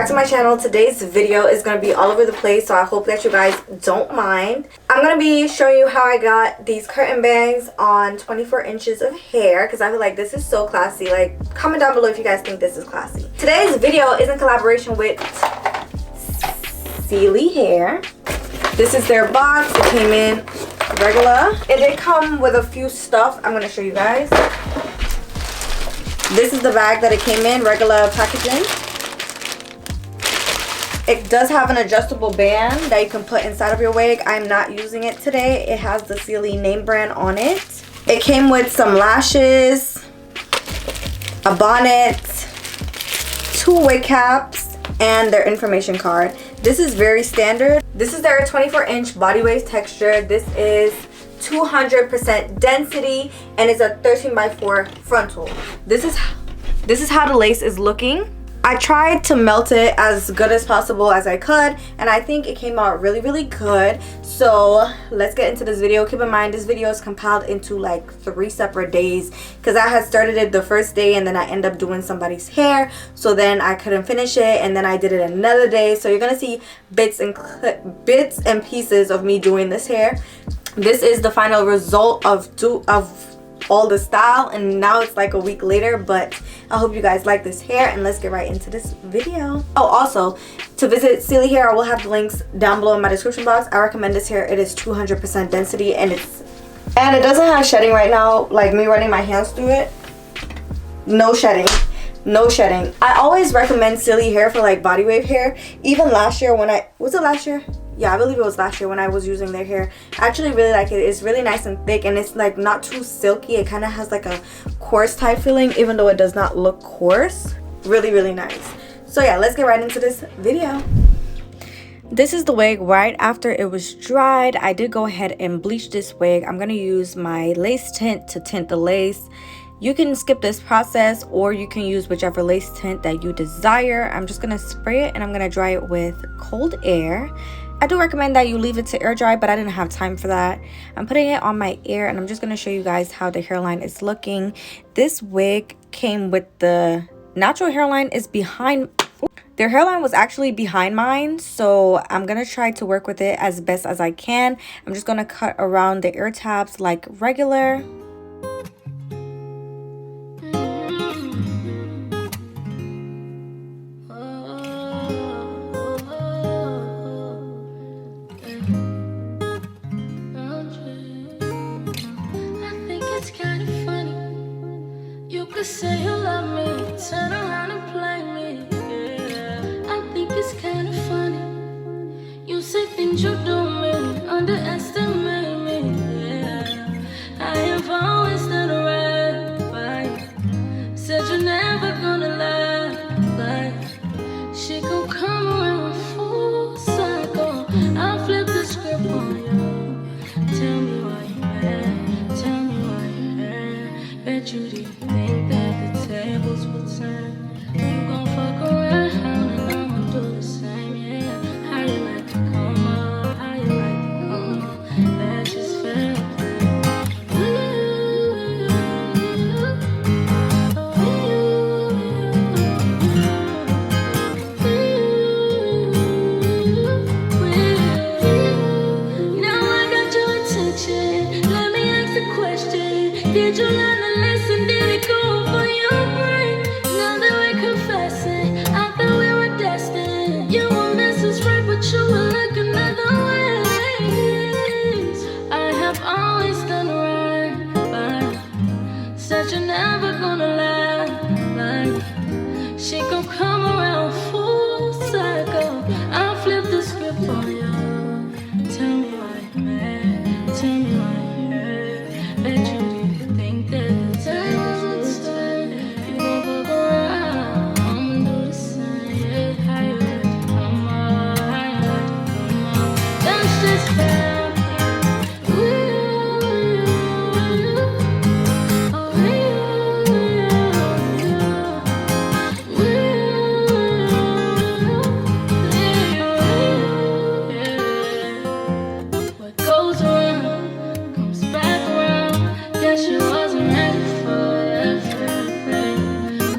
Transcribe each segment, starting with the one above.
back to my channel. Today's video is going to be all over the place, so I hope that you guys don't mind. I'm going to be showing you how I got these curtain bangs on 24 inches of hair because I feel like this is so classy. Like, comment down below if you guys think this is classy. Today's video is in collaboration with Celiehair. This is their box. It came in regular. It did come with a few stuff. I'm going to show you guys. This is the bag that it came in, regular packaging. It does have an adjustable band that you can put inside of your wig. I'm not using it today. It has the Celie name brand on it. It came with some lashes, a bonnet, 2 wig caps, and their information card. This is very standard. This is their 24-inch body wave texture. This is 200% density and it's a 13x4 frontal. This is how the lace is looking. I tried to melt it as good as possible as I could, and I think it came out really good. So let's get into this video. Keep in mind this video is compiled into like 3 separate days because I had started it the first day and then I ended up doing somebody's hair, so then I couldn't finish it, and then I did it another day. So you're gonna see bits and pieces of me doing this hair. This is the final result of all the style, and now it's like a week later, but I hope you guys like this hair, and let's get right into this video. Oh, also, to visit Celiehair, I will have the links down below in my description box. I recommend this hair. It is 200% density, and it doesn't have shedding right now, like me running my hands through it. No shedding. No shedding. I always recommend Celiehair for like body wave hair. Even last year when was it last year? Yeah, I believe it was last year when I was using their hair. I actually really like it. It's really nice and thick, and it's like not too silky. It kind of has like a coarse type feeling, even though it does not look coarse. Really nice. So yeah, let's get right into this video. This is the wig right after it was dried. I did go ahead and bleach this wig. I'm going to use my lace tint to tint the lace. You can skip this process, or you can use whichever lace tint that you desire. I'm just going to spray it and I'm going to dry it with cold air. I do recommend that you leave it to air dry, but I didn't have time for that. I'm putting it on my ear, and I'm just going to show you guys how the hairline is looking. This wig came with the natural hairline is behind. Their hairline was actually behind mine, so I'm going to try to work with it as best as I can. I'm just going to cut around the ear tabs like regular. Say you love me, turn around and play me, yeah. I think it's kind of funny. You say things you do me, underestimate me, yeah. I have always done right by. Said you're never gonna lie, like she gon' come around full circle. I'll flip the script on you. Tell me why you mad, tell me why you mad. Bet you didn't think that tables will turn. You gon' fuck around and I'ma do the same, yeah. How you like to come up, how you like to come up. That's just fair. Now I got your attention. Let me ask the question. Did you learn the lesson? Did it go for you? You were looking other ways. I have always done right by. Said you're never gonna lie, like she gon' come around full circle. I'll flip the script on you. Tell me why you mad, tell me why you hurt. Bet you didn't think that the tables would turn. You gon' fuck around, I'ma do the same, yeah. How you like to come up, that's just fair. What goes around comes back around. Guess you wasn't ready for everything.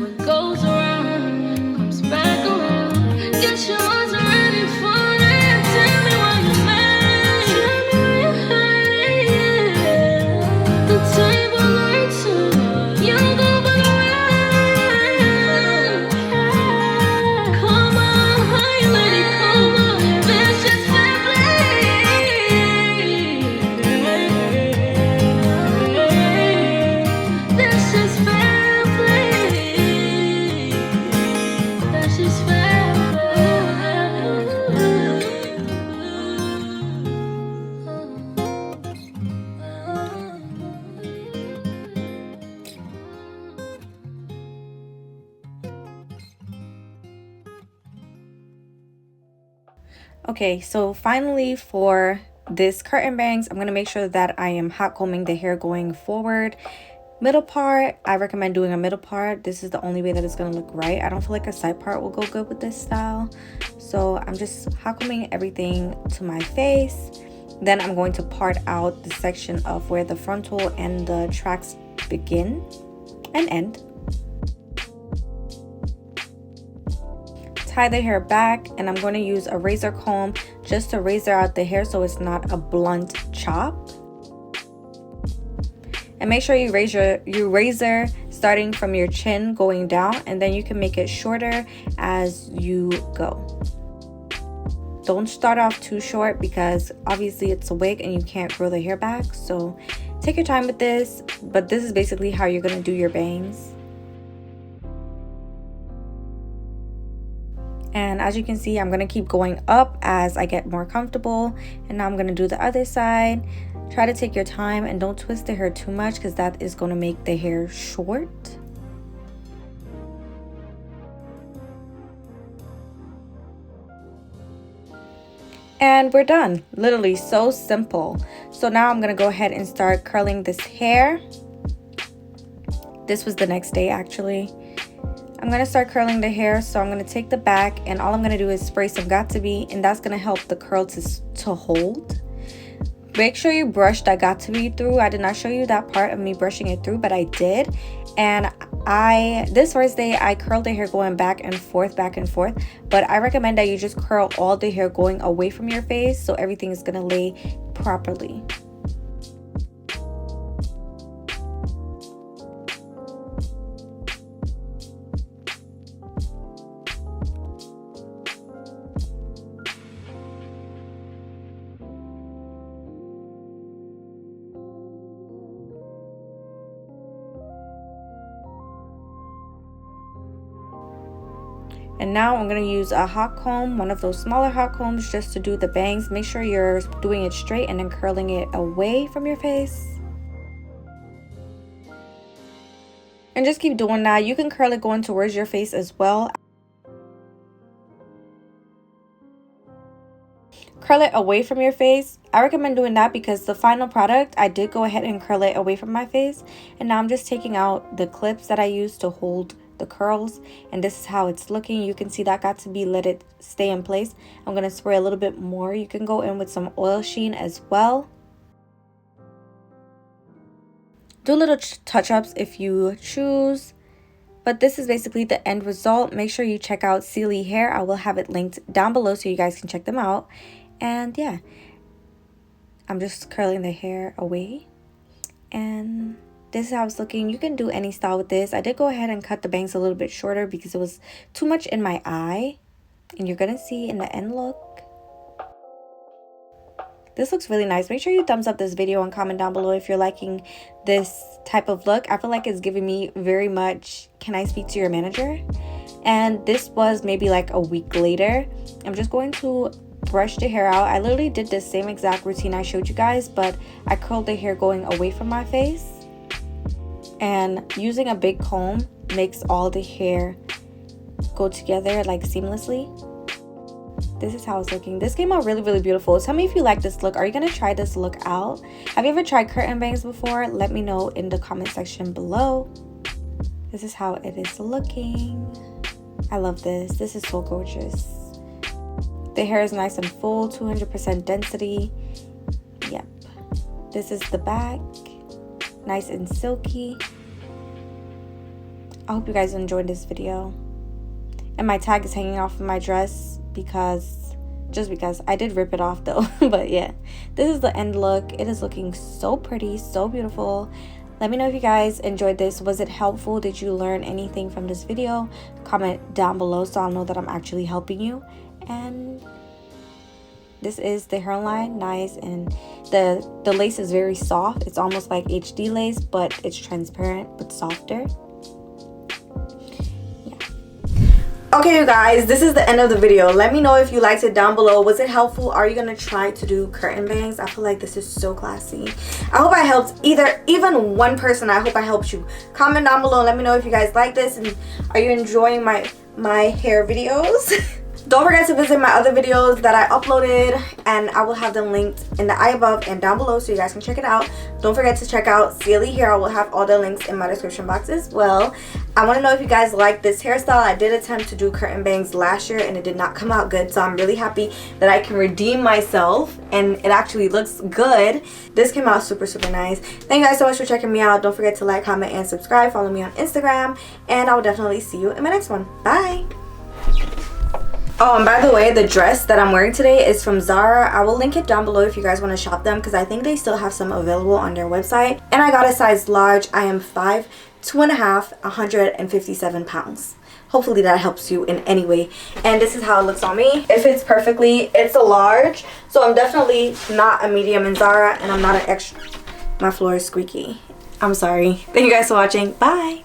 What goes around comes back around. Guess you wasn't ready for it. Tell me why you mad. Tell me why you hurt, yeah. The table lights up. You go by the way. Come on, honey, let it come on. That's just fair play. That's just fair play. That's just fair Okay, so finally for this curtain bangs, I'm going to make sure that I am hot combing the hair going forward. Middle part, I recommend doing a middle part. This is the only way that it's going to look right. I don't feel like a side part will go good with this style. So I'm just hot combing everything to my face. Then I'm going to part out the section of where the frontal and the tracks begin and end. Tie the hair back, and I'm going to use a razor comb just to razor out the hair so it's not a blunt chop. And make sure you razor starting from your chin going down, and then you can make it shorter as you go. Don't start off too short because obviously it's a wig and you can't grow the hair back. So take your time with this, but this is basically how you're going to do your bangs. And as you can see, I'm going to keep going up as I get more comfortable. And now I'm going to do the other side. Try to take your time and don't twist the hair too much because that is going to make the hair short. And we're done. Literally so simple. So now I'm going to go ahead and start curling this hair. This was the next day actually. I'm going to start curling the hair, so I'm going to take the back and all I'm going to do is spray some Got2b, and that's going to help the curl to hold. Make sure you brush that Got2b through. I did not show you that part of me brushing it through, but I did. And this first day I curled the hair going back and forth, but I recommend that you just curl all the hair going away from your face so everything is going to lay properly. And now I'm going to use a hot comb, one of those smaller hot combs, just to do the bangs. Make sure you're doing it straight and then curling it away from your face. And just keep doing that. You can curl it going towards your face as well. Curl it away from your face. I recommend doing that because the final product, I did go ahead and curl it away from my face. And now I'm just taking out the clips that I used to hold the curls, and this is how it's looking. You can see that Got2b let it stay in place. I'm going to spray a little bit more. You can go in with some oil sheen as well. Do little touch-ups if you choose, but this is basically the end result. Make sure you check out Celiehair. I will have it linked down below so you guys can check them out. And yeah, I'm just curling the hair away, and this is how it's looking. You can do any style with this. I did go ahead and cut the bangs a little bit shorter because it was too much in my eye. And you're going to see in the end look. This looks really nice. Make sure you thumbs up this video and comment down below if you're liking this type of look. I feel like it's giving me very much, can I speak to your manager? And this was maybe like a week later. I'm just going to brush the hair out. I literally did the same exact routine I showed you guys, but I curled the hair going away from my face. And using a big comb makes all the hair go together like seamlessly. This is how it's looking. This came out really, really beautiful. Tell me if you like this look. Are you going to try this look out? Have you ever tried curtain bangs before? Let me know in the comment section below. This is how it is looking. I love this. This is so gorgeous. The hair is nice and full, 200% density. Yep. This is the back. Nice and silky. I hope you guys enjoyed this video. And my tag is hanging off of my dress. because I did rip it off though. But yeah, this is the end look. It is looking so pretty, so beautiful. Let me know if you guys enjoyed this. Was it helpful? Did you learn anything from this video? Comment down below so I'll know that I'm actually helping you. And this is the hairline, nice, and the lace is very soft. It's almost like HD lace, but it's transparent but softer. Okay, you guys, this is the end of the video. Let me know if you liked it down below. Was it helpful? Are you gonna try to do curtain bangs? I feel like this is so classy. I hope I helped even one person. I hope I helped you. Comment down below. Let me know if you guys like this, and are you enjoying my hair videos? Don't forget to visit my other videos that I uploaded, and I will have them linked in the eye above and down below so you guys can check it out. Don't forget to check out Celie Hair. I will have all the links in my description box as well. I want to know if you guys like this hairstyle. I did attempt to do curtain bangs last year and it did not come out good, so I'm really happy that I can redeem myself and it actually looks good. This came out super nice. Thank you guys so much for checking me out. Don't forget to like, comment, and subscribe. Follow me on Instagram, and I will definitely see you in my next one. Bye. Oh, and by the way, the dress that I'm wearing today is from Zara. I will link it down below if you guys want to shop them, because I think they still have some available on their website. And I got a size large. I am 5'2.5", 157 pounds. Hopefully that helps you in any way. And this is how it looks on me. It fits perfectly. It's a large, so I'm definitely not a medium in Zara, and I'm not an extra. My floor is squeaky. I'm sorry. Thank you guys for watching. Bye.